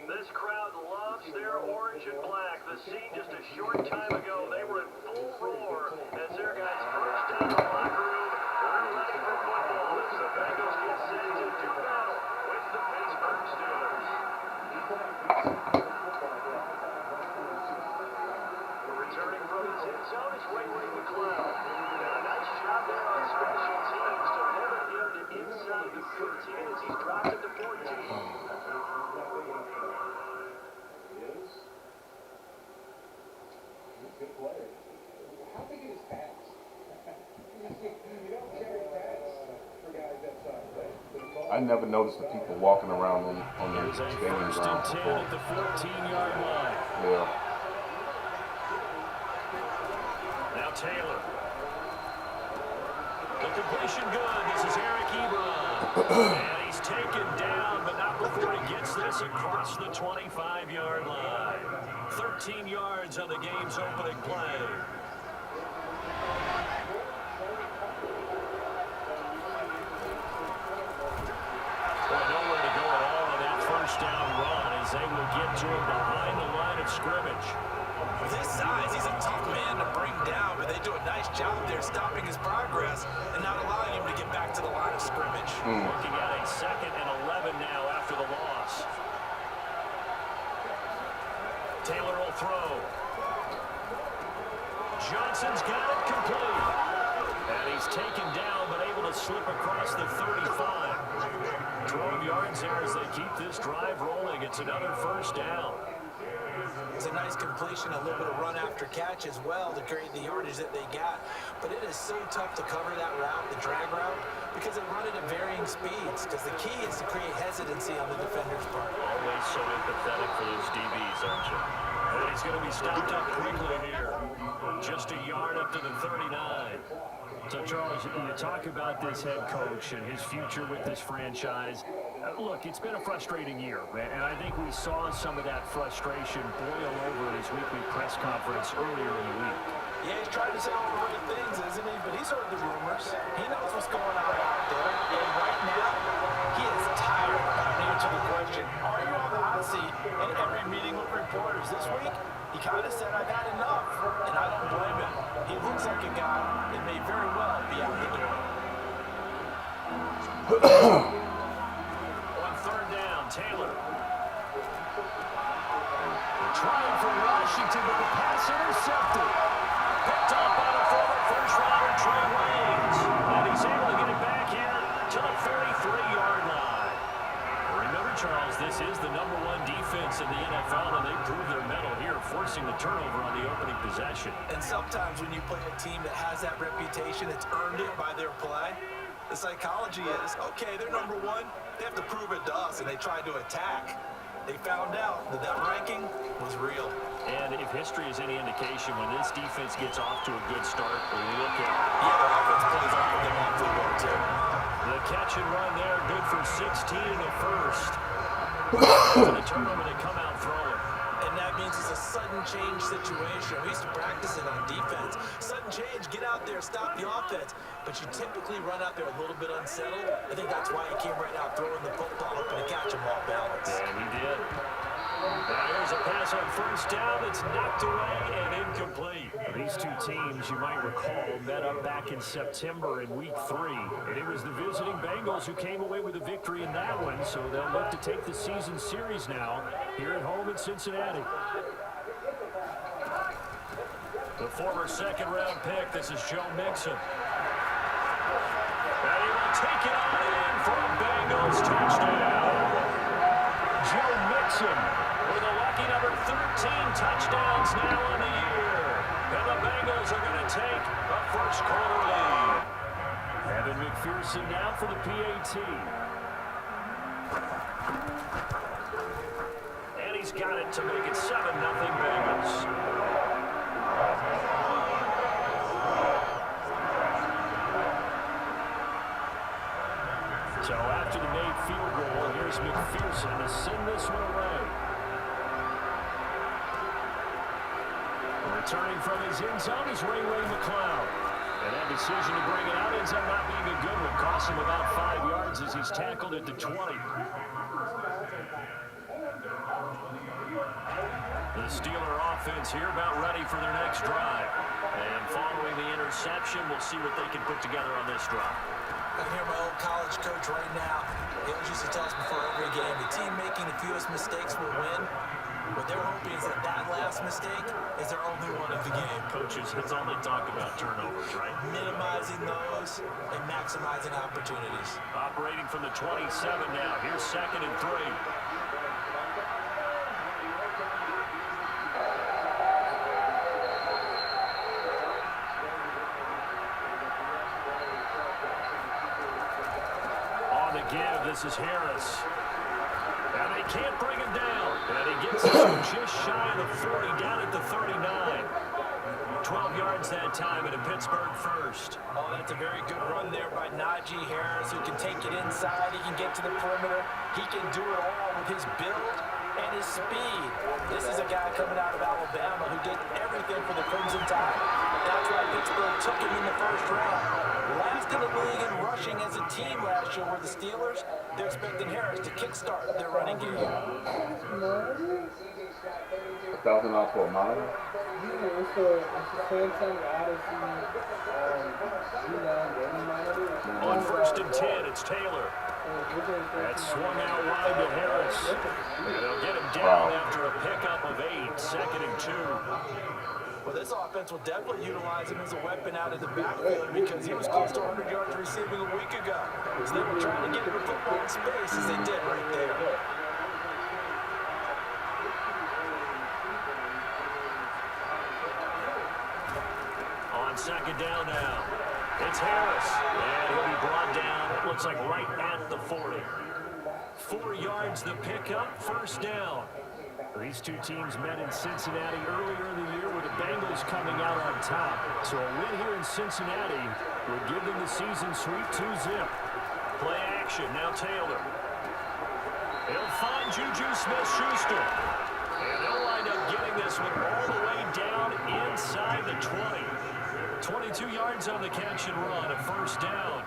This crowd loves their orange and black. The scene just a short time ago, they were in full roar as their guys burst out of the locker room. They're ready for football as the Bengals get set to do battle with the Pittsburgh Steelers. Returning from his end zone is Ray McCloud. And a nice job there on special teams to pivot him to inside the 15 as he's dropped it to 14. Good player. How big is his pass? You don't carry pass for guys that size. I never noticed the people walking around on their skating ground. First and 10 at the 14-yard line. Yeah. Now Taylor. The completion good. This is Eric Ebron. And he's taken down, but not before he gets this across the 25-yard line. 13 yards on the game's opening play. Boy, nowhere to go at all on that first down run as they will get to him behind the line of scrimmage. With his size, he's a tough man to bring down, but they do a nice job there stopping his progress and not allowing him to get back to the line of scrimmage. Looking at a 2nd and 11 now after the loss. Taylor will throw. Johnson's got it complete. And he's taken down, but able to slip across the 35. 12 yards there as they keep this drive rolling. It's another first down. It's a nice completion, a little bit of run after catch as well to create the yardage that they got. But it is so tough to cover that route, the drag route, because they run it at varying speeds. Because the key is to create hesitancy on the defender's part. Always so empathetic for those DBs, aren't you? And he's going to be stopped up quickly here. Just a yard up to the 39. So, Charles, you talk about this head coach and his future with this franchise. Look, it's been a frustrating year, and I think we saw some of that frustration boil over at his weekly press conference earlier in the week. Yeah, he's trying to say all the right things, isn't he? But he's heard the rumors. He knows what's going on out there. And right now, he is tired of having to answer the question, are you on the hot seat in every meeting with reporters? This week, he kind of said, I've had enough, and I don't blame him. He looks like a guy that may very well be out the door. On 3rd down, Taylor. Trying for Washington, but the pass intercepted. Picked up by the former first-rounder Trey Waynes. And he's able to get it back here to the 33-yard line. Remember, Charles, this is the #1 defense in the NFL, and they prove their mettle here, forcing the turnover on the opening possession. And sometimes when you play a team that has that reputation, it's earned it by their play. The psychology is, okay, they're #1. They have to prove it to us, and they tried to attack. They found out that that ranking was real. And if history is any indication, when this defense gets off to a good start, look out. Yeah, their offense plays off of them on football, too. The catch and run there, good for 16 in the first. To the turnover, they come out throwing. And that means it's a sudden change situation. We used to practice it on defense. Sudden change, get out there, stop the offense. But you typically run out there a little bit unsettled. I think that's why he came right out throwing the football, hoping to catch him off balance. And he did. Now here's a pass on first down that's knocked away and incomplete. These two teams, you might recall, met up back in September in Week 3. And it was the visiting Bengals who came away with a victory in that one, so they'll look to take the season series now here at home in Cincinnati. The former 2nd-round pick, this is Joe Mixon. And he will take it on in for a Bengals touchdown. Joe Mixon with a lucky number 13 touchdowns now on the year. And the Bengals are going to take a first-quarter lead. Evan McPherson now for the PAT. And he's got it to make it 7-0 Bengals. So after the made field goal, here's McPherson to send this one away. Returning from his end zone is Ray McCloud. And that decision to bring it out ends up not being a good one. Cost him about 5 yards as he's tackled at the 20. the Steeler offense here, about ready for their next drive. And following the interception, we'll see what they can put together on this drive. I can hear my old college coach right now. He always used to tell us before every game, the team making the fewest mistakes will win. What they're hoping is that last mistake is their only one of the game. Coaches, it's all they talk about, turnovers, right? Minimizing those and maximizing opportunities. Operating from the 27 now. Here's 2nd and 3. On the give, this is Harris. And they can't bring him down. And he gets just shy of the 40, down at the 39. 12 yards that time, and a Pittsburgh first. Oh, that's a very good run there by Najee Harris, who can take it inside. He can get to the perimeter. He can do it all with his build and his speed. This is a guy coming out of Alabama who did everything for the Crimson Tide. That's why Pittsburgh took him in the first round. Last in the league in rushing as a team last year were the Steelers. They're expecting Harris to kickstart their running game. $1,000 for a monitor? On 1st and 10, it's Taylor. That's swung out wide to Harris. And they'll get him down after a pickup of 8, 2nd and 2. Well, this offense will definitely utilize him as a weapon out of the backfield because he was close to 100 yards receiving a week ago. So they were trying to get him the football in space as they did right there. On 2nd down now, it's Harris. And he'll be brought down, it looks like right at the 40. 4 yards the pickup, 1st down. These two teams met in Cincinnati earlier in the year with the Bengals coming out on top. So a win here in Cincinnati would give them the season sweep 2-zip. Play action, now Taylor. He'll find Juju Smith-Schuster. And they'll wind up getting this one all the way down inside the 20. 22 yards on the catch and run, a 1st down.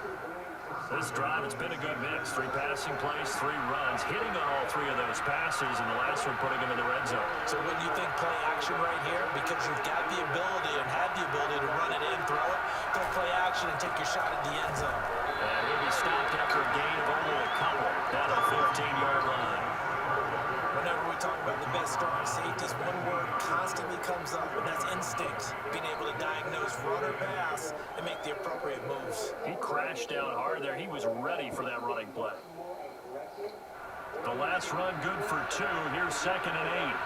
This drive, it's been a good mix. 3 passing plays, 3 runs, hitting on all 3 of those passes, and the last one putting him in the red zone. So when you think play action right here, because you've got the ability and had the ability to run it in, throw it, go play action and take your shot at the end zone. And he'll be stopped after a gain of only a couple down at the 15-yard line. Whenever we talk about the best strong safeties, one word constantly comes up, and that's instinct. Being able to diagnose run or pass and make the appropriate moves. He crashed down hard there. He was ready for that running play. The last run good for 2. Here's 2nd and 8.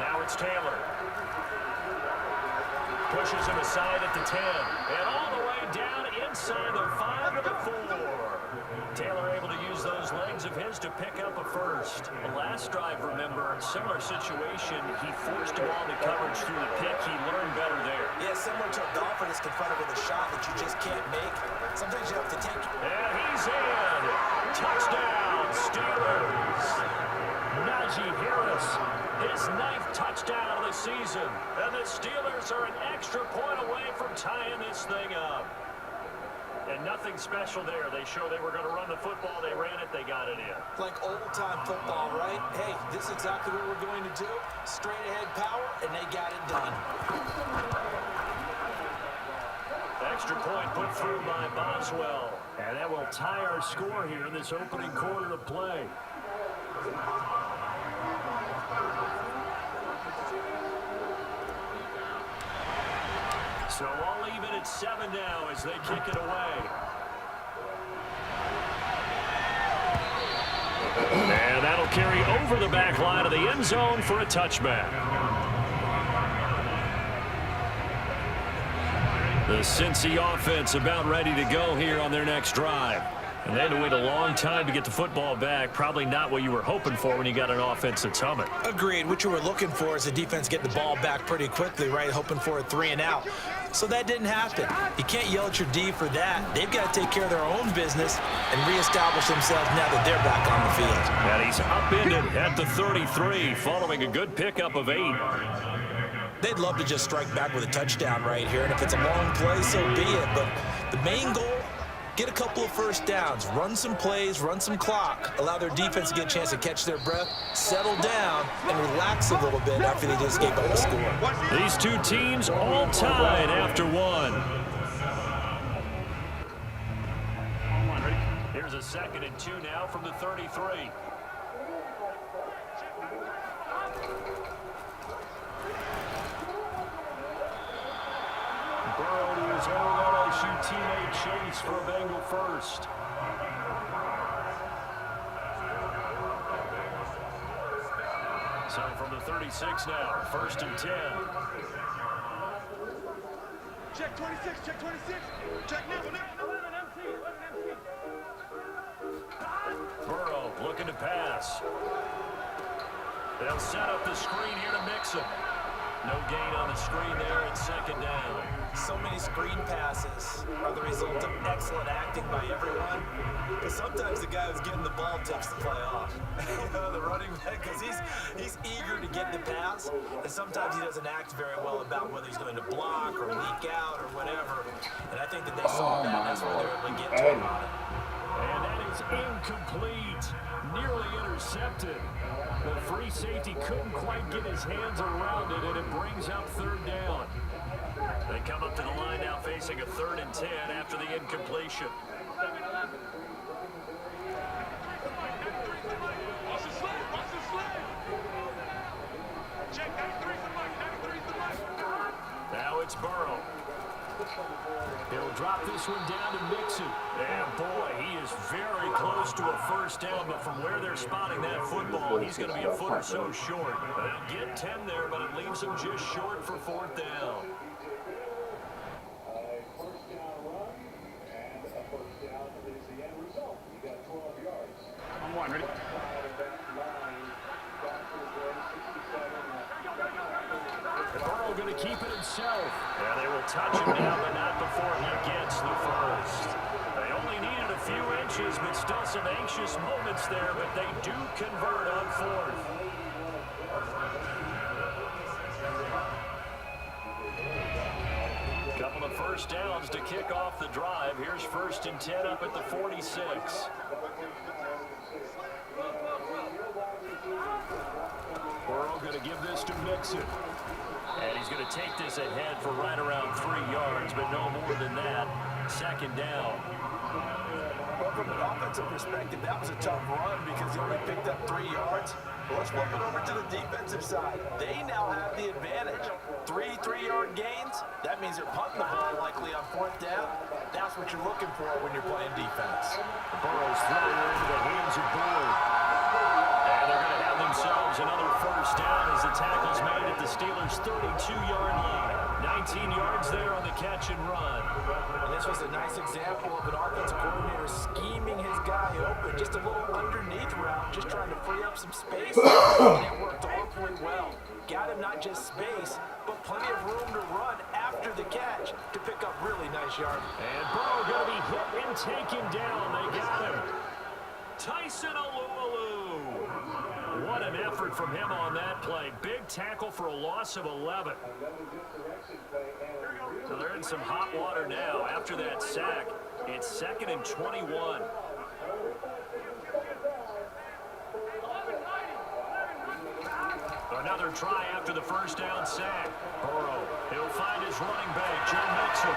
Now it's Taylor. Pushes him aside at the 10. And all the way down inside the 5 to the 4. Taylor able to use those legs of his to pick up a 1st. The last drive, remember, similar situation. He forced him all the coverage through the pick. He learned better there. Yeah, similar to a golfer that's confronted with a shot that you just can't make. Sometimes you have to take it. And he's in. Touchdown, Steelers. Najee Harris, his 9th touchdown of the season. And the Steelers are an extra point away from tying this thing up. And nothing special there. They showed they were going to run the football. They ran it. They got it in. Like old-time football, right? Hey, this is exactly what we're going to do. Straight ahead power, and they got it done. Extra point put through by Boswell. And that will tie our score here in this opening quarter of play. So all even at 7 now as they kick it away. And that'll carry over the back line of the end zone for a touchback. The Cincy offense about ready to go here on their next drive. And they had to wait a long time to get the football back. Probably not what you were hoping for when you got an offense that's humming. Agreed. What you were looking for is the defense getting the ball back pretty quickly, right? Hoping for a 3 and out. So that didn't happen. You can't yell at your D for that. They've got to take care of their own business and reestablish themselves now that they're back on the field. And he's upended at the 33 following a good pickup of 8. They'd love to just strike back with a touchdown right here. And if it's a long play, so be it. But the main goal get a couple of first downs, run some plays, run some clock, allow their defense to get a chance to catch their breath, settle down, and relax a little bit after they just gave up a score. These two teams all tied after one. Here's a 2nd and 2 now from the 33. Burrow to his own LSU teammate Chase for a Bengal first. So from the 36 now, 1st and 10. Check 26, check 26. Check now. Burrow looking to pass. They'll set up the screen here to mix it. No gain on the screen there, and 2nd down. So many screen passes are the result of excellent acting by everyone. But sometimes the guy who's getting the ball tips the play off. The running back, because he's eager to get the pass, and sometimes he doesn't act very well about whether he's going to block or leak out or whatever. And I think that they saw that, and that's why they're able to get to him on it. And that is incomplete. Nearly intercepted. The free safety couldn't quite get his hands around it, and it brings up 3rd down. They come up to the line now facing a 3rd and 10 after the incompletion. Now it's Burrow. He'll drop this one down to Mixon. And boy, he is very close to a 1st down, but from where they're spotting that football, he's going to be a foot or so short. They'll get 10 there, but it leaves him just short for 4th down. A first down run, and a first down is the end result. You got 12 yards. I'm one, ready? Burrow going to keep it himself. Yeah, they will touch him now, but not before he gets the first. They only needed a few inches, but still some anxious moments there, but they do convert on 4th. Couple of first downs to kick off the drive. Here's 1st and 10 up at the 46. Burrow going to give this to Mixon. And he's going to take this ahead for right around 3 yards, but no more than that. 2nd down. Well, from an offensive perspective, that was a tough run because he only picked up 3 yards. Well, let's flip it over to the defensive side. They now have the advantage. 3 3-yard gains. That means they're punting the ball likely on 4th down. That's what you're looking for when you're playing defense. Burrow's throwing it into the hands of Boyd. And they're going to have themselves another first down as the tackle's made at the Steelers' 32-yard line. 19 yards there on the catch and run. And this was a nice example of an offensive coordinator scheming his guy open. Just a little underneath route, just trying to free up some space. And it worked awfully well. Got him not just space, but plenty of room to run after the catch to pick up really nice yardage. And Burrow going to be hit and taken down. They got him. Tyson Alualu. What an effort from him on that play. Big tackle for a loss of 11. So they're in some hot water now. After that sack, it's 2nd and 21. Another try after the first down sack. Burrow, he'll find his running back, Joe Mixon.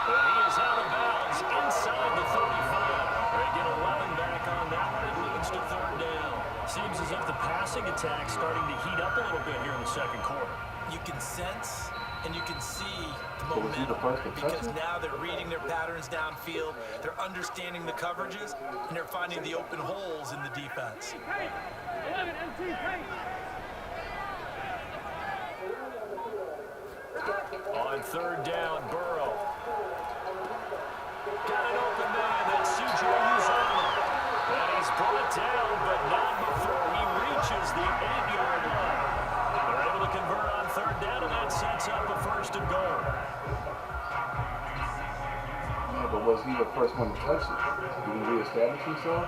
But he is out of bounds inside the 35. They get 11 back on that one. It leads to 3rd down. Seems as if the passing attack's starting to heat up a little bit here in the 2nd quarter. You can sense and you can see the momentum because now they're reading their patterns downfield, they're understanding the coverages, and they're finding the open holes in the defense. On 3rd down, Burrow. Got an open man, that's C.J. Uzomah. And he's brought down, but not before he reaches the 8-yard line. They're able to convert on 3rd down, and that sets up a 1st and goal. Yeah, but was he the first one to touch it? Did he reestablish himself?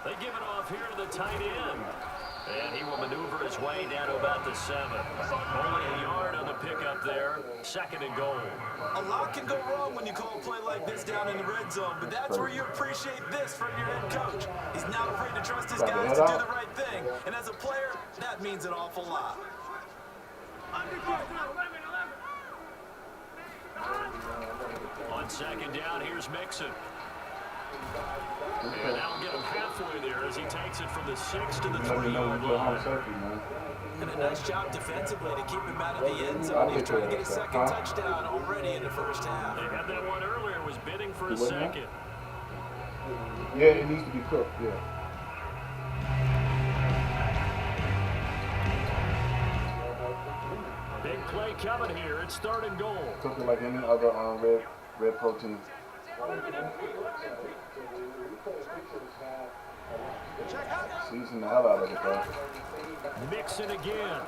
They give it off here to the tight end. And he will maneuver his way down to about the 7. Only a yard on the pickup there. 2nd and goal. A lot can go wrong when you call a play like this down in the red zone, but that's where you appreciate this from your head coach. He's not afraid to trust his guys to do the right thing, and as a player, that means an awful lot. On 2nd down, here's Mixon. And that'll get him halfway there as he takes it from the 6 to the 3-yard line. And a nice job defensively to keep him out of the end zone. He's trying to get his 2nd touchdown already in the first half. They had that one earlier, was bidding for a 2nd. Yeah, it needs to be cooked, yeah. Big play coming here. It's 3rd and goal. Cook it like any other red protein. Season the hell out of it, bro. Mixon again.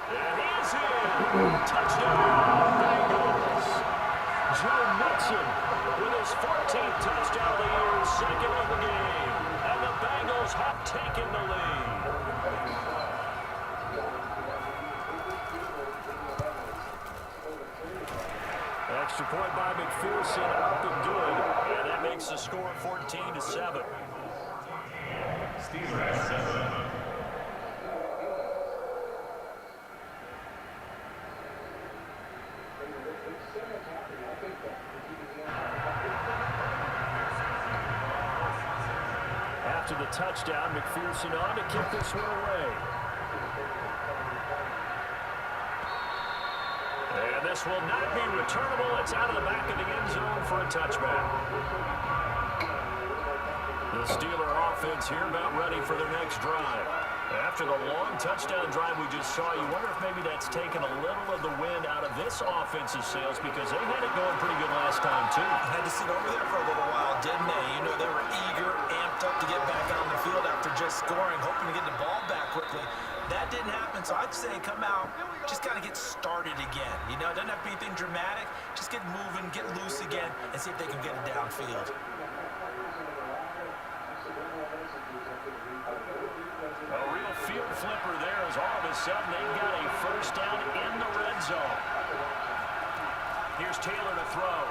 And he's in. Touchdown, Bengals. Joe Mixon with his 14th touchdown of the year, 2nd of the game. And the Bengals have taken the lead. Extra point by McPherson, up and good. And that makes the score 14-7. Steelers 7. After the touchdown, McPherson on to kick this one away. And this will not be returnable. It's out of the back of the end zone for a touchback. The Steeler offense here about ready for their next drive. After the long touchdown drive we just saw, you wonder if maybe that's taken a little of the wind out of this offensive sails because they had it going pretty good last time, too. Had to sit over there for a little while, didn't they? You know, they were eager, amped up to get back on the field after just scoring, hoping to get the ball back quickly. That didn't happen, so I'd say come out, just got to get started again. You know, it doesn't have to be anything dramatic. Just get moving, get loose again, and see if they can get it downfield. A real field flipper there as all of a sudden they've got a first down in the red zone. Here's Taylor to throw.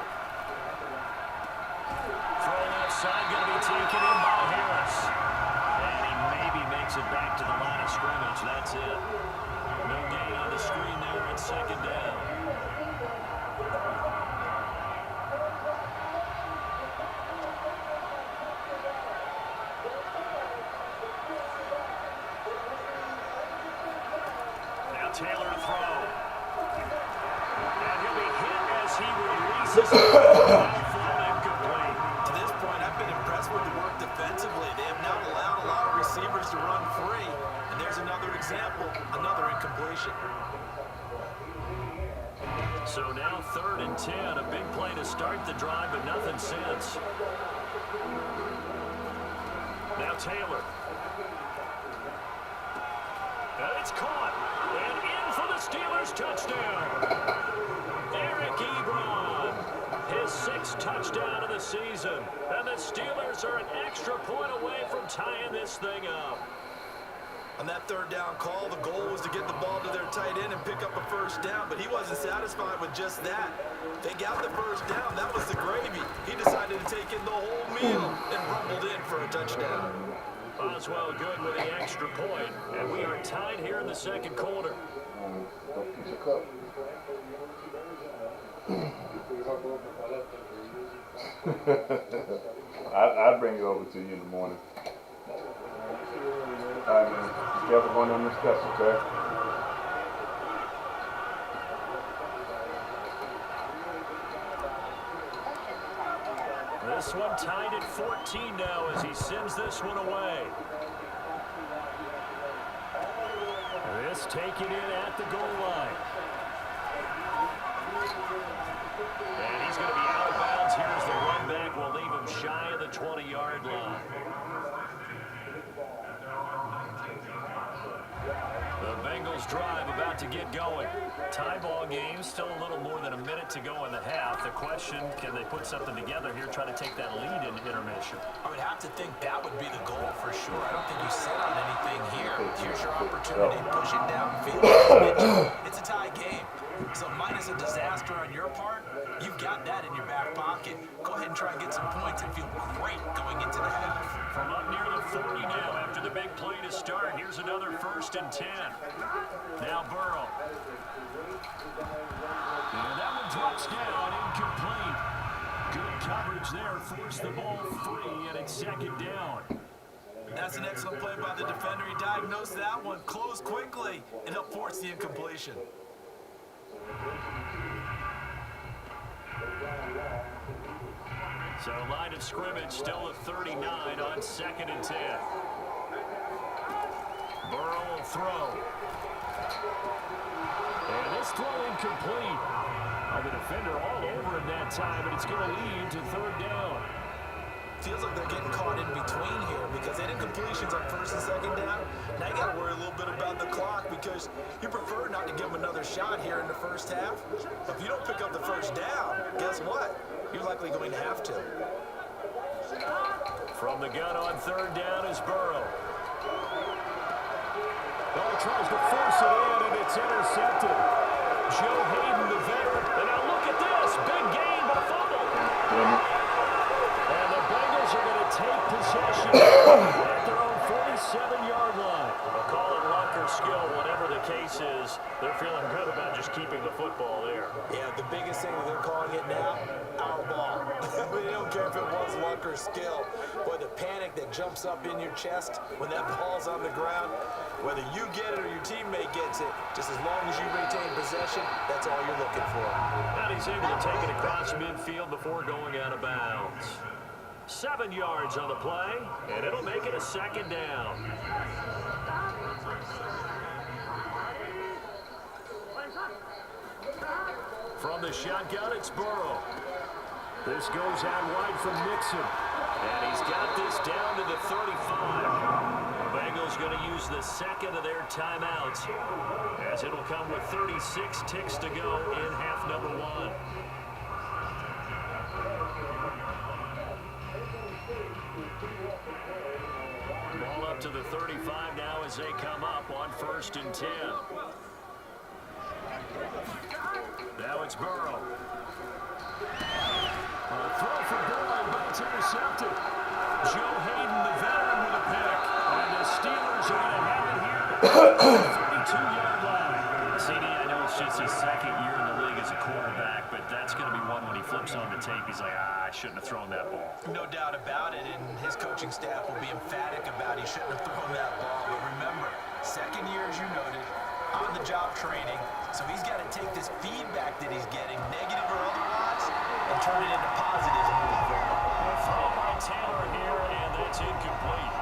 Throw left side, going to be taken in by Harris. And he maybe makes it back to the line of scrimmage. That's it. No gain on the screen there at 2nd down. Taylor to throw. And he'll be hit as he releases it. Incomplete. To this point, I've been impressed with the work defensively. They have not allowed a lot of receivers to run free. And there's another example, another incompletion. So now 3rd and 10. A big play to start the drive, but nothing since. Now Taylor. And it's caught. And in for the Steelers touchdown. Eric Ebron, his 6th touchdown of the season. And the Steelers are an extra point away from tying this thing up. On that 3rd down call, the goal was to get the ball to their tight end and pick up a first down, but he wasn't satisfied with just that. They got the first down. That was the gravy. He decided to take in the whole meal and rumbled in for a touchdown. Boswell good with the extra point, and we are tied here in the 2nd quarter. I'll bring it over to you in the morning. All right, man. Be careful going on the steps, okay? This one tied at 14 now as he sends this one away. This taken in at the goal line. And he's going to be out of bounds here as the run back will leave him shy of the 20-yard line. The Bengals drive about to get going. Tie ball game, still a little more than a minute to go in the half. The question, can they put something together here, try to take that lead in intermission? I would have to think that would be the goal for sure. I don't think you sit on anything here. Here's your opportunity. Push it downfield. It's a tie game. So minus a disaster on your part, you've got that in your back pocket. Go ahead and try and get some points and feel great going into the half. From up near the 40 now after the big play to start. Here's another 1st and 10. Now Burrow. And that one drops down, incomplete. Good coverage there, forced the ball free, and it's 2nd down. That's an excellent play by the defender. He diagnosed that one, closed quickly, and he'll force the incompletion. So line of scrimmage still at 39 on 2nd and 10. Burrow will throw. And this throw incomplete. The defender all over him that time, and it's going to lead to 3rd down. Feels like they're getting caught in between here because they had incompletions on 1st and 2nd down. Now you got to worry a little bit about the clock because you prefer not to give them another shot here in the 1st half. But if you don't pick up the 1st down, guess what? You're likely going to have to. From the gun on 3rd down is Burrow. Oh, he tries to force it in, and it's intercepted. Joe Hayden, the veteran. And now look at this. Big gain, but a fumble. And the Bengals are going to take possession at their own 47-yard line. They'll call it luck or skill, whatever the case is. They're feeling good about just keeping the football there. Yeah, the biggest thing that they're calling it now, our ball. They don't care if it was luck or skill. Boy, the panic that jumps up in your chest when that ball's on the ground, whether you get it or your teammate gets it, just as long as you retain possession, that's all you're looking for. And he's able to take it across midfield before going out of bounds. 7 yards on the play, and it'll make it a 2nd down. From the shotgun, it's Burrow. This goes out wide from Nixon. And he's got this down to the 35. The Bengals going to use the 2nd of their timeouts, as it'll come with 36 ticks to go in half number 1. Ball up to the 35 now as they come up on 1st and 10. Now it's Burrow. A throw for Burrow, but it's intercepted. Joe Hayden, the veteran, with a pick. And the Steelers are going to have it here at the 32-yard line. CD, I know it's just his 2nd year in the league as a quarterback, but that's going to be one when he flips on the tape. He's like, I shouldn't have thrown that ball. No doubt about it, and his coaching staff will be emphatic about he shouldn't have thrown that ball. But remember, 2nd year, as you noted, on-the-job training, so he's got to take this feedback that he's getting, negative or otherwise, and turn it into positives moving forward. Throw by Taylor here, and that's incomplete.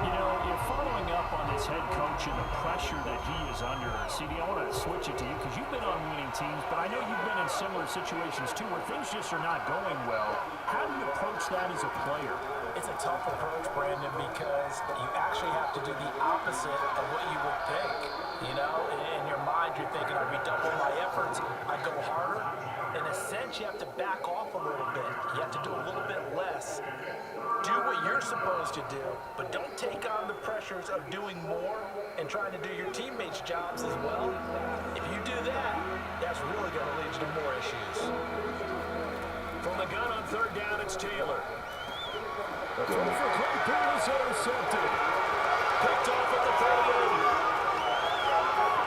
You know, you're following up on this head coach and the pressure that he is under. CD, I want to switch it to you because you've been on winning teams, but I know you've been in similar situations too where things just are not going well. How do you approach that as a player? It's a tough approach, Brandon, because you actually have to do the opposite of what you would think. You know, in your mind, you're thinking, I redouble my efforts, I go harder. In a sense, you have to back off a little bit. You have to do a little bit less. Do what you're supposed to do, but don't take on the pressures of doing more and trying to do your teammates' jobs as well. If you do that, that's really going to lead you to more issues. From the gun on 3rd down, it's Taylor. The throw for Claypool is intercepted. Picked off at the 38.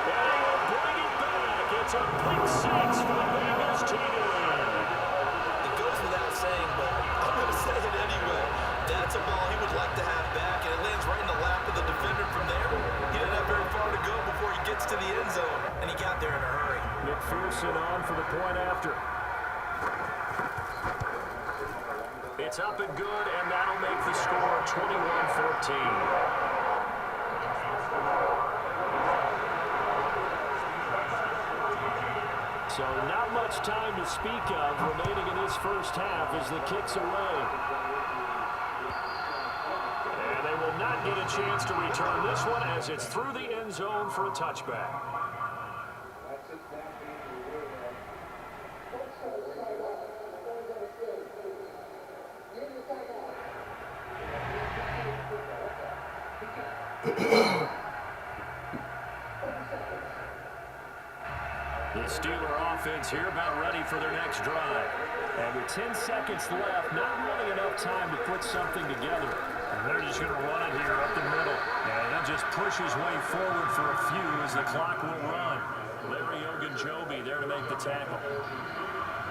And he will bring it back. It's a pick 6 for the Bengals TD. It goes without saying, but I'm going to say it anyway. That's a ball he would like to have back, and it lands right in the lap of the defender from there. He didn't have very far to go before he gets to the end zone, and he got there in a hurry. McPherson on for the point after. It's up and good, and that'll make the score 21-14. So not much time to speak of remaining in this 1st half as the kick's away. And they will not get a chance to return this one as it's through the end zone for a touchback. regular offense here, about ready for their next drive. And with 10 seconds left, not really enough time to put something together. And they're just going to run it here up the middle. And he'll just push his way forward for a few as the clock will run. Larry Ogunjobi there to make the tackle.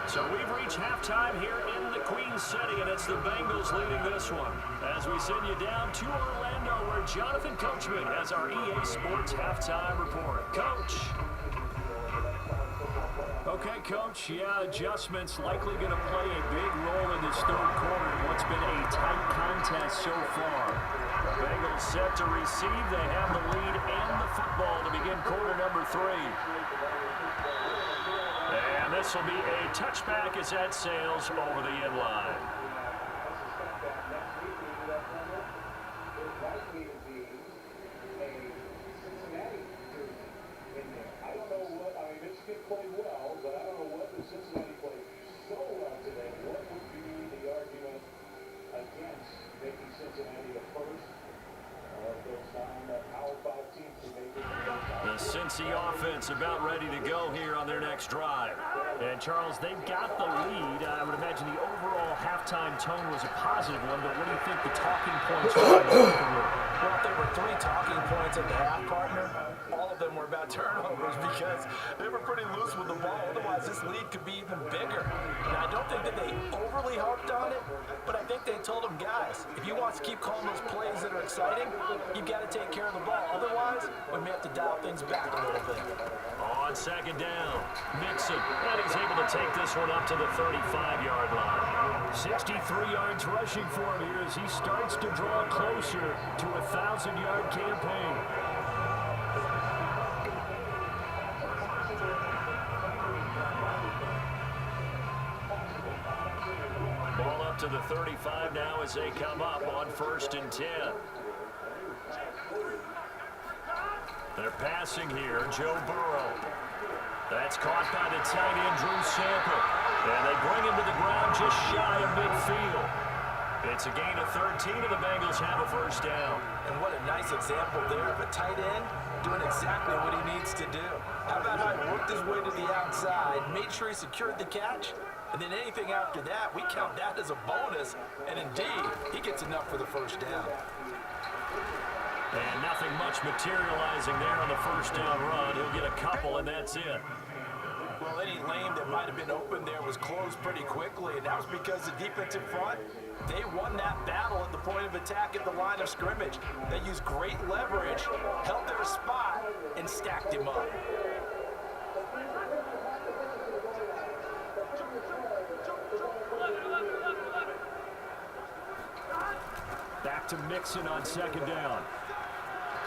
So we've reached halftime here in the Queen City, and it's the Bengals leading this one. As we send you down to Orlando, where Jonathan Coachman has our EA Sports halftime report. Coach. Okay, Coach, yeah, adjustments likely going to play a big role in this third quarter in what's been a tight contest so far. The Bengals set to receive. They have the lead and the football to begin quarter number 3. And this will be a touchback as that sails over the end line. Played well, but I don't know whether Cincinnati played so well today. What would be the argument against making Cincinnati the first of those 9 Power 5 teams to make it? The Cincy offense about ready to go here on their next drive. And, Charles, they've got the lead. I would imagine the overall halftime tone was a positive one, but what do you think the talking points were? Well, if there were 3 talking points at the half, partner, all of them were about turnovers because they were pretty loose with the ball. Otherwise, this lead could be even bigger. Now, I don't think that they overly harped on it, but I think they told them, guys, if you want to keep calling those plays that are exciting, you've got to take care of the ball. Otherwise, we may have to dial things back a little bit. On second down, Mixon, and he's able to take this one up to the 35-yard line. 63 yards rushing for him here as he starts to draw closer to a 1,000-yard campaign. Ball up to the 35 now as they come up on 1st and 10. They're passing here, Joe Burrow. That's caught by the tight end, Drew Sample. And they bring him to the ground just shy of midfield. It's a gain of 13, and the Bengals have a first down. And what a nice example there of a tight end doing exactly what he needs to do. How about how he worked his way to the outside, made sure he secured the catch, and then anything after that, we count that as a bonus. And indeed, he gets enough for the first down. And nothing much materializing there on the first down run. He'll get a couple, and that's it. Well, any lane that might have been open there was closed pretty quickly, and that was because the defensive front, they won that battle at the point of attack at the line of scrimmage. They used great leverage, held their spot, and stacked him up. Back to Mixon on second down.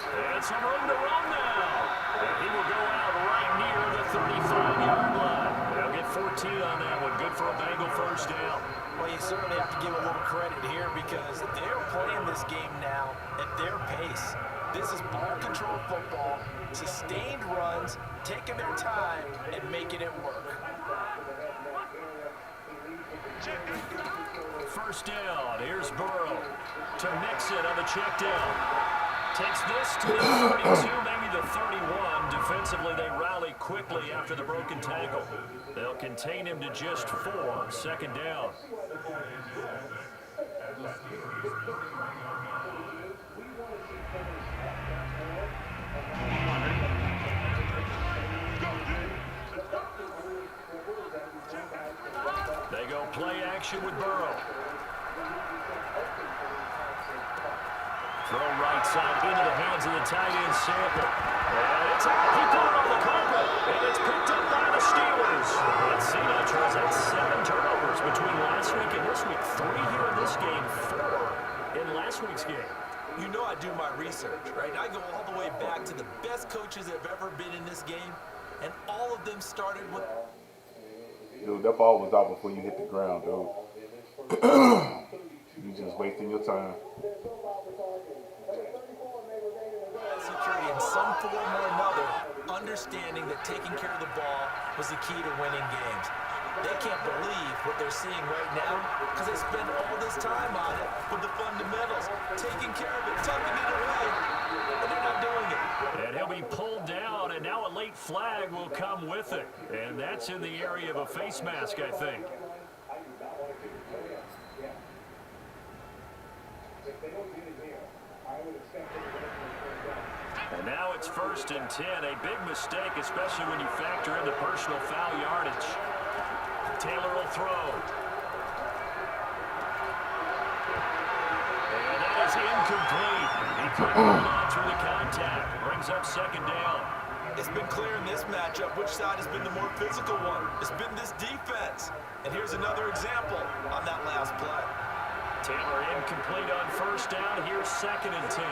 And some room to run now. And he will go out right near the 35-yard line. They'll get 14 on that one. Good for a Bengal first down. Well, you certainly have to give a little credit here because they're playing this game now at their pace. This is ball control football, sustained runs, taking their time and making it work. First down. Here's Burrow to Mixon on the check down. Takes this to the 32, maybe the 31. Defensively, they rally quickly after the broken tackle. They'll contain him to just 4. Second down. They go play action with Burrow. Throw right side into the hands of the tight end, Sample. And it's out. He put it on the carpet. And it's picked up by the Steelers. Let's see now, Charles. That's 7 turnovers between last week and this week. 3 here in this game, 4 in last week's game. You know I do my research, right? I go all the way back to the best coaches that have ever been in this game, and all of them started with... Dude, that ball was out before you hit the ground, dude. You just wasting your time. Security in some form or another, understanding that taking care of the ball was the key to winning games. They can't believe what they're seeing right now because they spend all this time on it with the fundamentals, taking care of it, tucking it away, and they're not doing it. And he'll be pulled down, and now a late white flag will come with it, and that's in the area of a face mask, I think. And now it's 1st and 10, a big mistake, especially when you factor in the personal foul yardage. Taylor will throw. And that is incomplete. He couldn't hold on through the contact. Brings up 2nd down. It's been clear in this matchup which side has been the more physical one. It's been this defense. And here's another example on that last play. Taylor incomplete on 1st down. Here's 2nd and 10.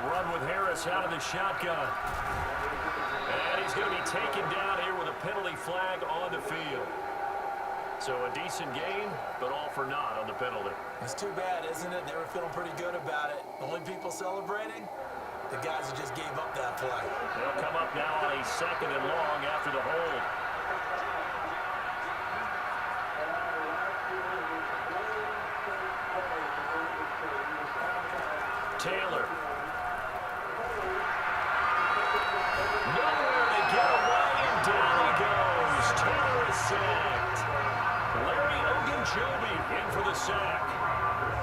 Run with Harris out of the shotgun. And he's going to be taken down here with a penalty flag on the field. So a decent game, but all for naught on the penalty. It's too bad, isn't it? They were feeling pretty good about it. The only people celebrating, the guys who just gave up that play. They'll come up now on a 2nd and long after the hold. Taylor. Nowhere to get away, and down he goes. Taylor is sacked. Larry Ogunjobi in for the sack.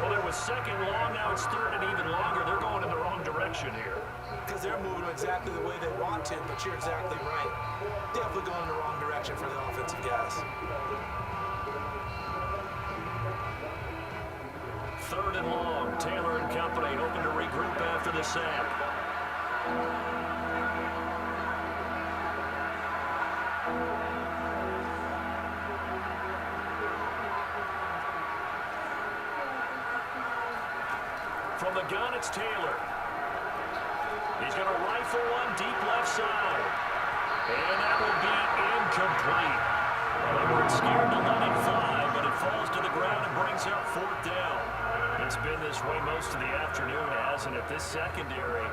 Well, it was 2nd long, now it's 3rd and even longer. They're going in the wrong direction here. Because they're moving exactly the way they want to, but you're exactly right. Definitely going in the wrong direction for the offensive guys. 3rd and long. Taylor and company hoping to regroup after the sack. From the gun, it's Taylor. He's going to rifle one deep left side. And that will be incomplete. Well, they weren't scared to let it fly, but it falls to the ground and brings up 4th down. It's been this way most of the afternoon, hasn't it? This secondary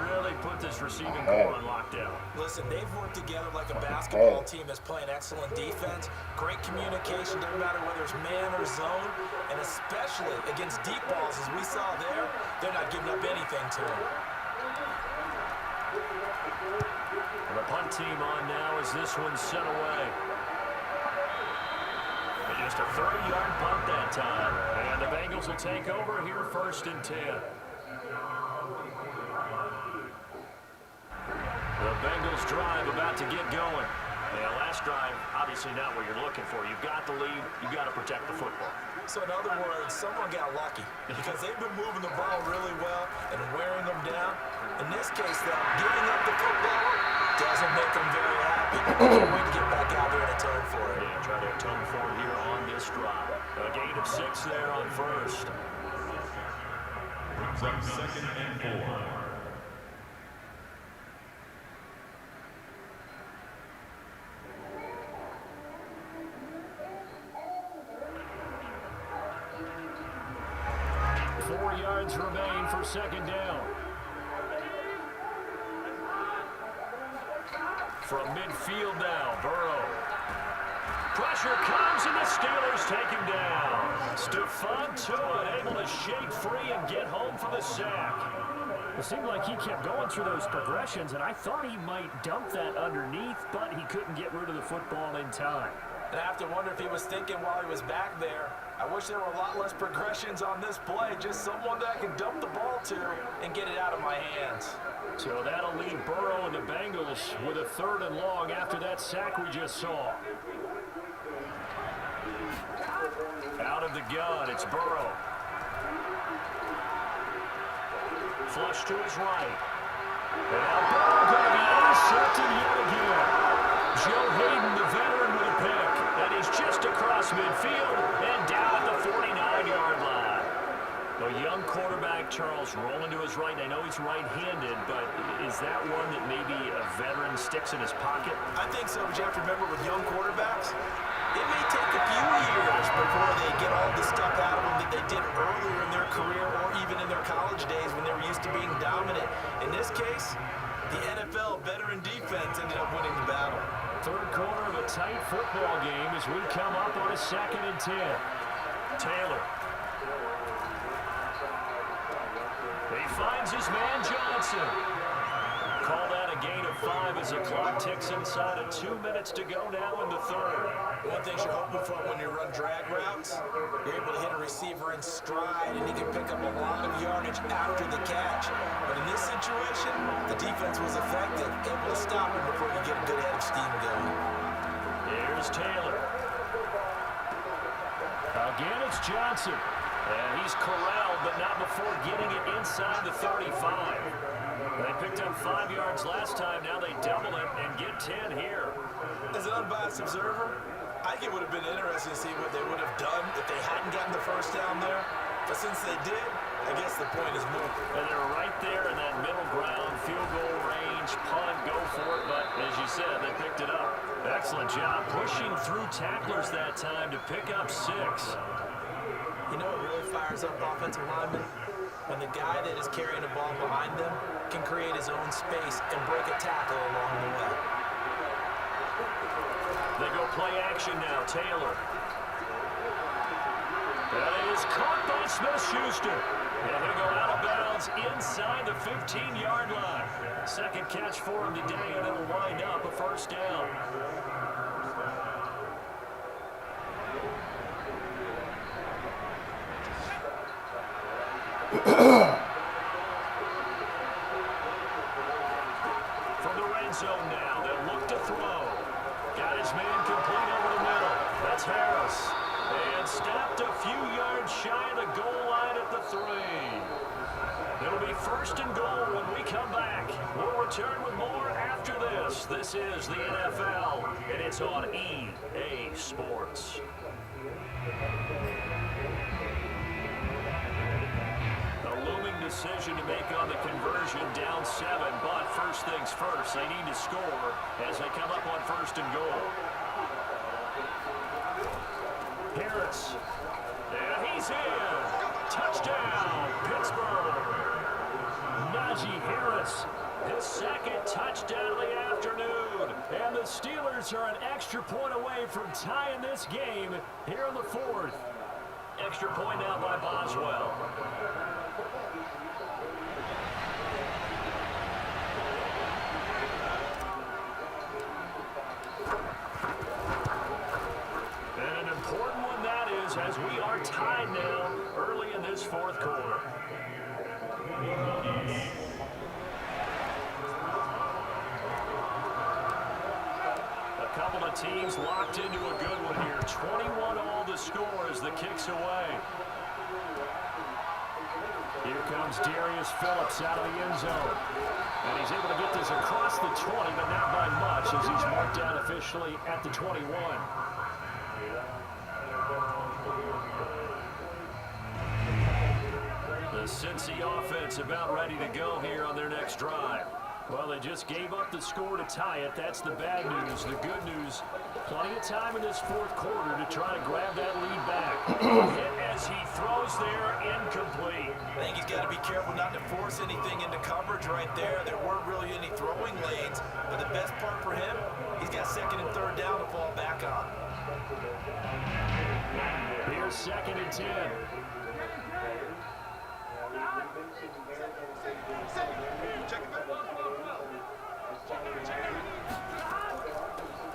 really put this receiving core on lockdown. Listen, they've worked together like a basketball team that's playing excellent defense, great communication, doesn't matter whether it's man or zone, and especially against deep balls, as we saw there, they're not giving up anything to them. The punt team on now as this one's sent away. Just a 30-yard punt that time. And the Bengals will take over here 1st and 10. The Bengals drive about to get going. Yeah, last drive, obviously not what you're looking for. You've got the lead. You've got to protect the football. So in other words, someone got lucky because they've been moving the ball really well and wearing them down. In this case, though, giving up the football doesn't make them very happy. Can't wait to get back out there and atone for it. Yeah, try to atone for it here on this drive. A gain of 6 there on 1st. Brings up 2nd and 4. Remain for 2nd down. From midfield now, Burrow. Pressure comes and the Steelers take him down. Stephon Tuitt able to shake free and get home for the sack. It seemed like he kept going through those progressions, and I thought he might dump that underneath, but he couldn't get rid of the football in time. And I have to wonder if he was thinking while he was back there, I wish there were a lot less progressions on this play, just someone that I can dump the ball to and get it out of my hands. So that'll leave Burrow and the Bengals with a 3rd and long after that sack we just saw. Out of the gun, it's Burrow. Flush to his right. And now Burrow going to be intercepted yet again. Joe Hayden, the veteran, with a pick. That is just across midfield and down at the 49-yard line. A young quarterback, Charles, rolling to his right. I know he's right-handed, but is that one that maybe a veteran sticks in his pocket? I think so, but you have to remember with young quarterbacks, it may take a few years before they get all the stuff out of them that they did earlier in their career or even in their college days when they were used to being dominant. In this case, the NFL veteran defense ended up winning the battle. 3rd quarter of a tight football game as we come up on a 2nd and 10. Taylor. He finds his man Johnson. Call that a gain of 5 as the clock ticks inside of 2 minutes to go now in the third. One thing you're hoping for when you run drag routes, you're able to hit a receiver in stride, and he can pick up a lot of yardage after the catch. But in this situation, the defense was effective, able to stop him before he get a good head of steam going. Here's Taylor. Again, it's Johnson. And he's corralled, but not before getting it inside the 35. They picked up 5 yards last time. Now they double it and get 10 here. As an unbiased observer, I think it would have been interesting to see what they would have done if they hadn't gotten the first down there. But since they did, I guess the point is moved. And they're right there in that middle ground, field goal range, punt, go for it. But as you said, they picked it up. Excellent job pushing through tacklers that time to pick up 6. You know what really fires up offensive linemen? When the guy that is carrying the ball behind them can create his own space and break a tackle along the way. They go play action now. Taylor. That is caught by Smith-Schuster. And he'll go out of bounds inside the 15-yard line. Second catch for him today, and it'll wind up a first down. From the red zone now, they'll look to throw. Got his man complete over the middle. That's Harris. And stopped a few yards shy of the goal line at the 3. It'll be first and goal when we come back. We'll return with more after this. This is the NFL, and it's on EA Sports. Decision to make on the conversion, down 7, but first things first, they need to score as they come up on first and goal. Harris, and he's in. Touchdown, Pittsburgh. Najee Harris, his second touchdown of the afternoon, and the Steelers are an extra point away from tying this game here in the 4th. Extra point now by Boswell. As we are tied now early in this 4th quarter. A couple of teams locked into a good one here. 21 all the score as the kick's away. Here comes Darius Phillips out of the end zone. And he's able to get this across the 20, but not by much as he's marked down officially at the 21. The Cincy offense about ready to go here on their next drive. Well, they just gave up the score to tie it. That's the bad news. The good news, plenty of time in this 4th quarter to try to grab that lead back. Hit as he throws there, incomplete. I think he's got to be careful not to force anything into coverage right there. There weren't really any throwing lanes, but the best part for him, he's got 2nd and 3rd down to fall back on. Here's 2nd and 10.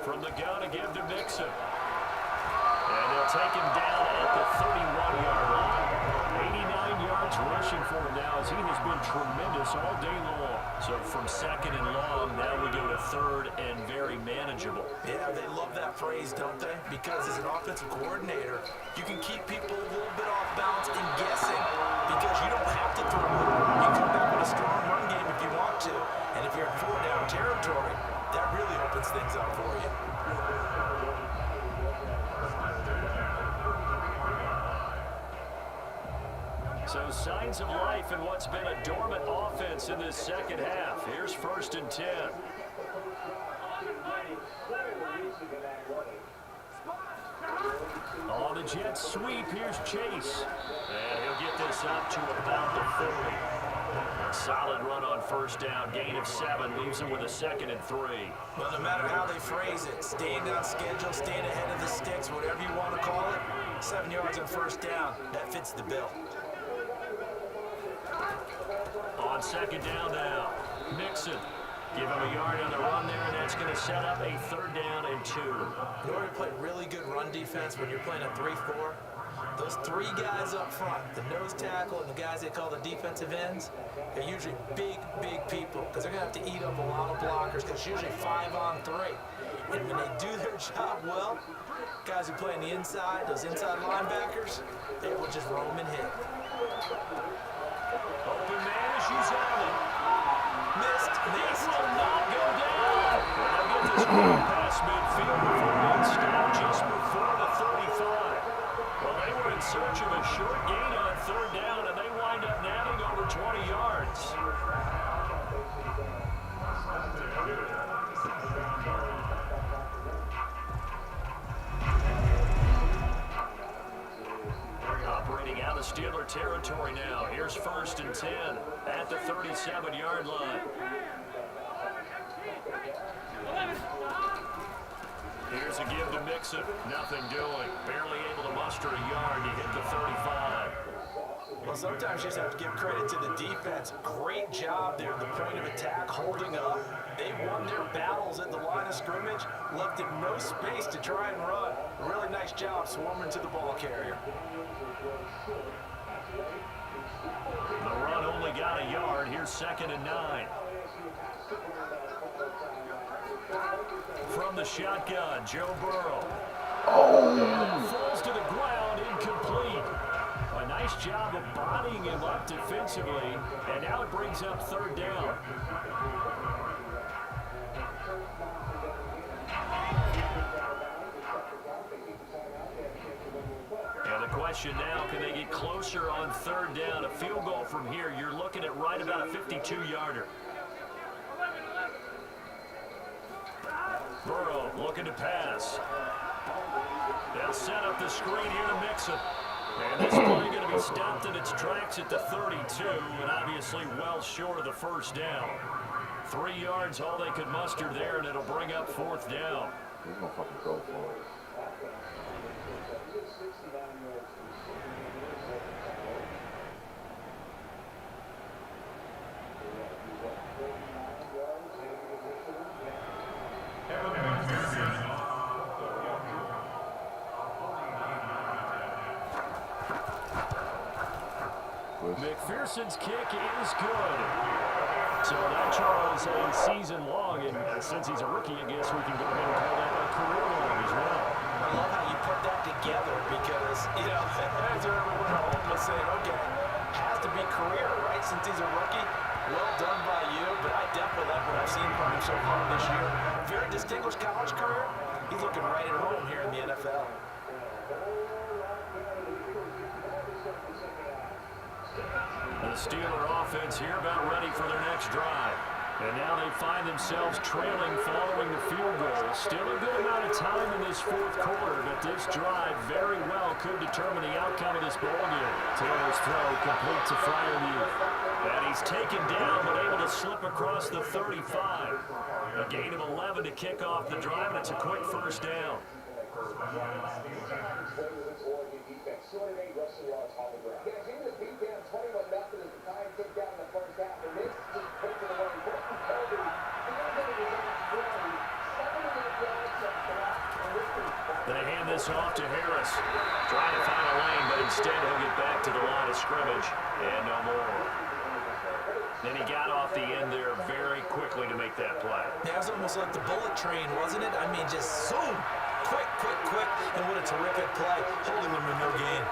From the gun again to Mixon. And they'll take him down at the 31-yard line. 89 yards rushing for him now as he has been tremendous all day long. So from 2nd and long, now we go to 3rd and very manageable. Yeah, they love that phrase, don't they? Because as an offensive coordinator, you can keep people a little bit off balance and guessing because you don't have to throw it. You can come back with a strong run game if you want to. And if you're in 4-down territory, that really opens things up for you. So signs of life in what's been a dormant offense in this second half. Here's 1st and 10. On the Jets sweep, here's Chase. And he'll get this up to about the 40. Solid run on first down, gain of 7, leaves him with a 2nd and 3. Well, no matter how they phrase it, staying on schedule, staying ahead of the sticks, whatever you want to call it, 7 yards on first down. That fits the bill. On second down now, Mixon. Give him a yard on the run there, and that's going to set up a 3rd down and 2. In order to play really good run defense when you're playing a 3-4, those 3 guys up front, the nose tackle and the guys they call the defensive ends, they're usually big, big people because they're going to have to eat up a lot of blockers because it's usually 5 on 3. And when they do their job well, guys who play on the inside, those inside linebackers, they will just roam and hit. Open man as you saw it. Missed. This will not go down. They'll get this one past midfield before being stopped just before the 35. Well, they were in search of a short gain on 3rd down, and they wind up nabbing over 20 yards. Operating out of Steeler territory now. Here's 1st and 10 at the 37-yard line. Here's a give to Mixon. Nothing doing. Barely able to muster a yard to hit the 35. Well, sometimes you just have to give credit to the defense. Great job there at the point of attack, holding up. They won their battles at the line of scrimmage, left it no space to try and run. Really nice job swarming to the ball carrier. The run only got a yard. Here's 2nd and 9. From the shotgun, Joe Burrow. And falls to the ground, incomplete. A nice job of bodying him up defensively, and now it brings up 3rd down. And the question now, can they get closer on 3rd down? A field goal from here, you're looking at right about a 52-yarder. Burrow looking to pass. They'll set up the screen here to Mixon. And this play going to be stopped in its tracks at the 32, and obviously well short of the 1st down. 3 yards, all they could muster there, and it'll bring up 4th down. He's going to fucking go for it. McPherson's kick is good. So that, Charles, a season long, and since he's a rookie, I guess we can go ahead and call that a career long as well. I love how you put that together because, you know, as everyone at home was saying, okay, has to be career, right, since he's a rookie. Well done by you, but I definitely like what I've seen from him so far this year. Very distinguished college career. He's looking right at home here in the NFL. The Steeler offense here about ready for their next drive. And now they find themselves trailing following the field goal. Still a good amount of time in this 4th quarter, but this drive very well could determine the outcome of this ballgame. Taylor's throw complete to Freiermuth. And he's taken down, but able to slip across the 35. A gain of 11 to kick off the drive, and it's a quick 1st down. They hand this off to Harris. Trying to find a lane, but instead he'll get back to the line of scrimmage. And no more. Then he got off the end there very quickly to make that play. That was almost like the bullet train, wasn't it? I mean, just zoom. Quick, quick, quick. And what a terrific play. Holding them with no gain.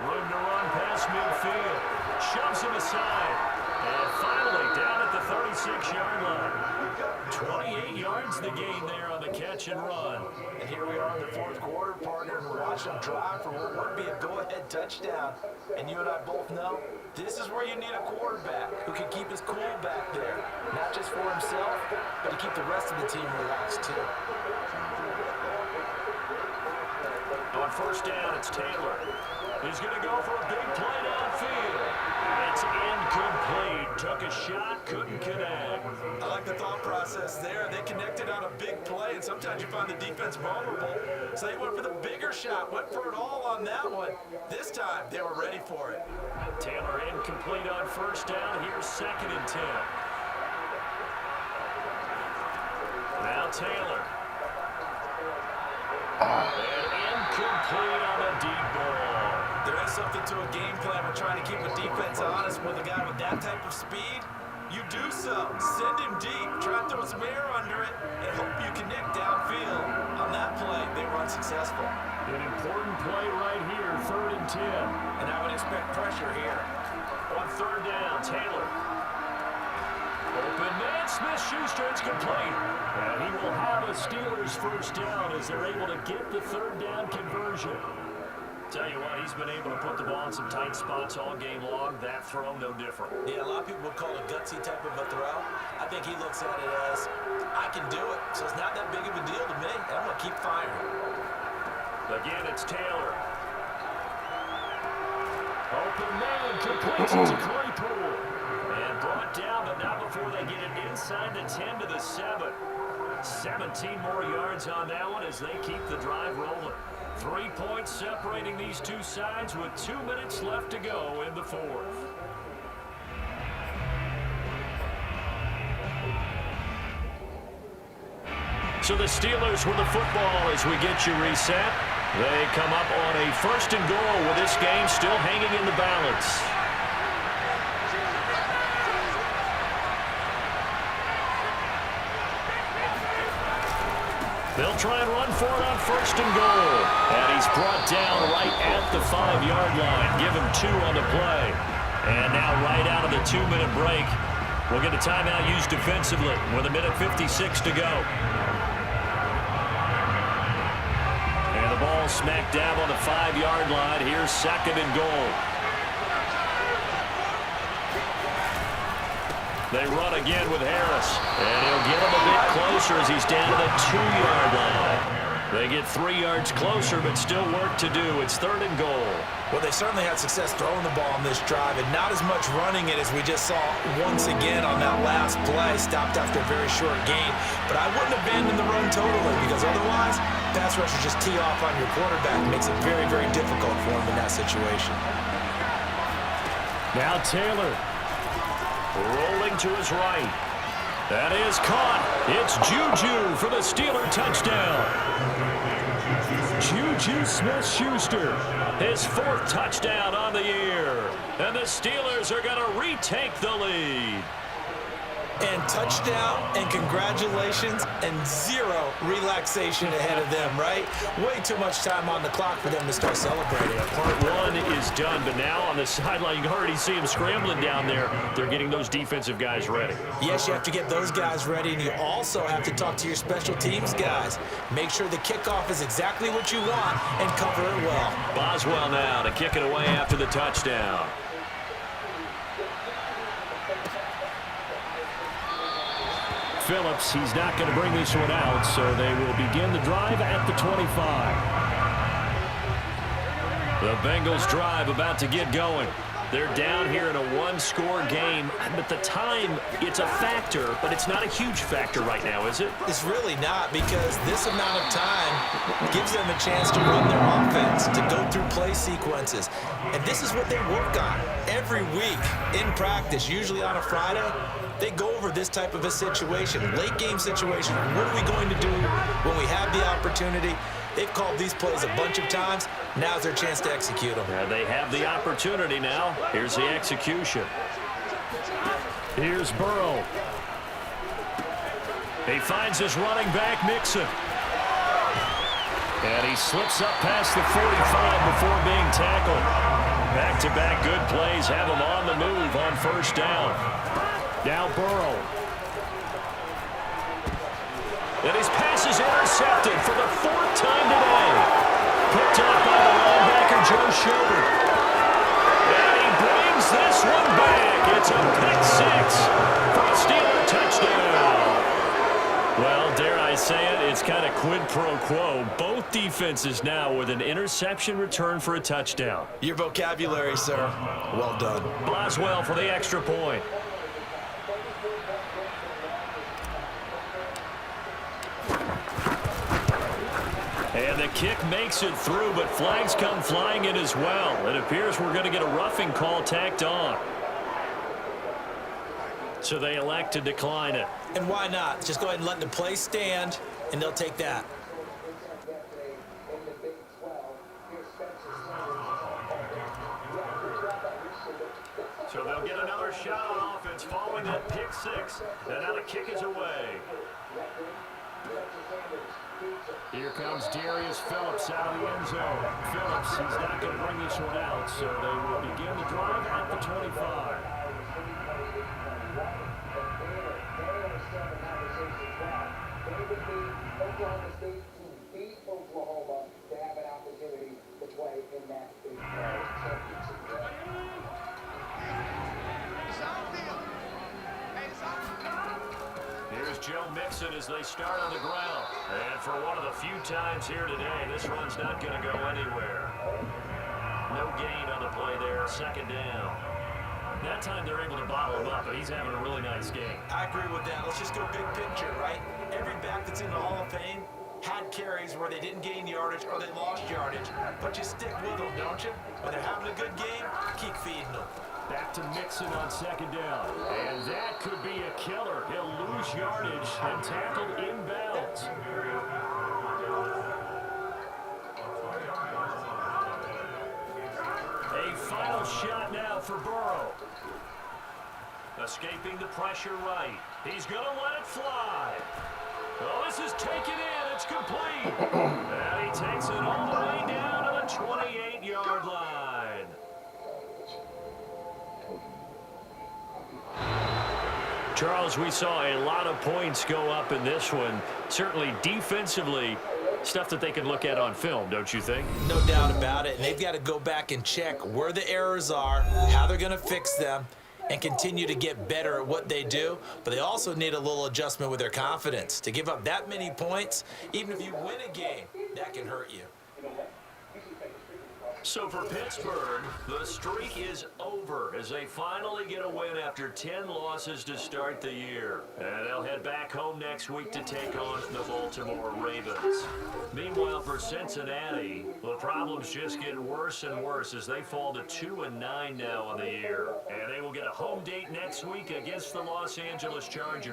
Room to run past midfield. Shoves him aside. And finally down at the 36-yard line. 28 yards the gain there on the catch and run. And here we are in the 4th quarter, partner, and watch them drive for what would be a go-ahead touchdown. And you and I both know this is where you need a quarterback who can keep his cool back there. Not just for himself, but to keep the rest of the team relaxed too. On 1st down, it's Taylor. He's going to go for a big play downfield. It's incomplete. Incomplete. Took a shot, couldn't connect. I like the thought process there. They connected on a big play, and sometimes you find the defense vulnerable. So they went for the bigger shot, went for it all on that one. This time, they were ready for it. Taylor incomplete on first down. Here's 2nd and 10. Now Taylor. And incomplete on a deep ball. There is something to a game plan when trying to keep a defense honest with a guy with that type of speed. You do so. Send him deep. Try to throw some air under it and hope you connect downfield. On that play, they were unsuccessful. An important play right here, 3rd and 10. And I would expect pressure here. On 3rd down, Taylor. Open man, Smith-Schuster, it's complete. And he will have a Steelers first down as they're able to get the 3rd down conversion. Tell you what, he's been able to put the ball in some tight spots all game long. That throw, no different. Yeah, a lot of people would call it a gutsy type of a throw. I think he looks at it as, I can do it, so it's not that big of a deal to me, and I'm going to keep firing. Again, it's Taylor. Open man, completes it to Claypool. And brought down, but not before they get it inside the 10 to the 7. 17 more yards on that one as they keep the drive rolling. 3 points separating these two sides with 2 minutes left to go in the 4th. So the Steelers with the football as we get you reset. They come up on a 1st and goal with this game still hanging in the balance. They'll try and run for it on 1st and goal. And he's brought down right at the 5-yard line. Give him 2 on the play. And now right out of the 2-minute break, we'll get a timeout used defensively with 1:56 to go. And the ball smack dab on the 5-yard line. Here's 2nd and goal. They run again with Harris. And he'll get him a bit closer as he's down to the 2-yard line. They get 3 yards closer, but still work to do. It's 3rd and goal. Well, they certainly had success throwing the ball on this drive, and not as much running it as we just saw once again on that last play. Stopped after a very short gain. But I wouldn't abandon the run totally, because otherwise, pass rushers just tee off on your quarterback. It makes it very, very difficult for him in that situation. Now Taylor. Rolling to his right. That is caught. It's Juju for the Steeler touchdown. Juju Smith-Schuster, his 4th touchdown on the year. And the Steelers are going to retake the lead. And touchdown, and congratulations, and 0 relaxation ahead of them, right? Way too much time on the clock for them to start celebrating. Part 1 is done, but now on the sideline, you can already see them scrambling down there. They're getting those defensive guys ready. Yes, you have to get those guys ready, and you also have to talk to your special teams guys. Make sure the kickoff is exactly what you want and cover it well. Boswell now to kick it away after the touchdown. Phillips, he's not going to bring this one out, so they will begin the drive at the 25. The Bengals drive about to get going. They're down here in a 1-score game, but the time, it's a factor, but it's not a huge factor right now, is it? It's really not, because this amount of time gives them a chance to run their offense, to go through play sequences. And this is what they work on every week in practice, usually on a Friday. They go over this type of a situation, late game situation. What are we going to do when we have the opportunity? They've called these plays a bunch of times. Now's their chance to execute them. Yeah, they have the opportunity now. Here's the execution. Here's Burrow. He finds his running back, Mixon. And he slips up past the 45 before being tackled. Back-to-back good plays have him on the move on 1st down. Now Burrow. And his pass is intercepted for the 4th time today. Picked up by the linebacker, Joe Schobert. And he brings this one back. It's a pick 6 for a Steeler touchdown. Well, dare I say it, it's kind of quid pro quo. Both defenses now with an interception return for a touchdown. Your vocabulary, sir. Well done. Boswell for the extra point. And the kick makes it through, but flags come flying in as well. It appears we're going to get a roughing call tacked on. So they elect to decline it. And why not? Just go ahead and let the play stand, and they'll take that. So they'll get another shot on offense following that pick six. And now the kick is away. Here comes Darius Phillips out of the end zone. Phillips, he's not going to bring this one out, so they will begin the drive at the 25. Oklahoma State to beat Oklahoma to have an opportunity to play in that Big 12 championship game. Here's Joe Mixon as they start on the ground. And for one of the few times here today, this run's not going to go anywhere. No gain on the play there, second down. That time they're able to bottle him up, but he's having a really nice game. I agree with that. Let's just go big picture, right? Every back that's in the Hall of Fame had carries where they didn't gain yardage or they lost yardage. But you stick with them, don't you? When they're having a good game, keep feeding them. Back to Mixon on second down. And that could be a killer. He'll lose yardage and tackled inbounds. A final shot now for Burrow. Escaping the pressure right. He's going to let it fly. Oh, this is taken in. It's complete. And he takes it all the way down to the 28-yard line. Charles, we saw a lot of points go up in this one. Certainly defensively, stuff that they can look at on film, don't you think? No doubt about it. And they've got to go back and check where the errors are, how they're going to fix them, and continue to get better at what they do. But they also need a little adjustment with their confidence. To give up that many points, even if you win a game, that can hurt you. So for Pittsburgh, the streak is over as they finally get a win after 10 losses to start the year. And they'll head back home next week to take on the Baltimore Ravens. Meanwhile, for Cincinnati, the problems just get worse and worse as they fall to 2-9 now on the year. And they will get a home date next week against the Los Angeles Chargers.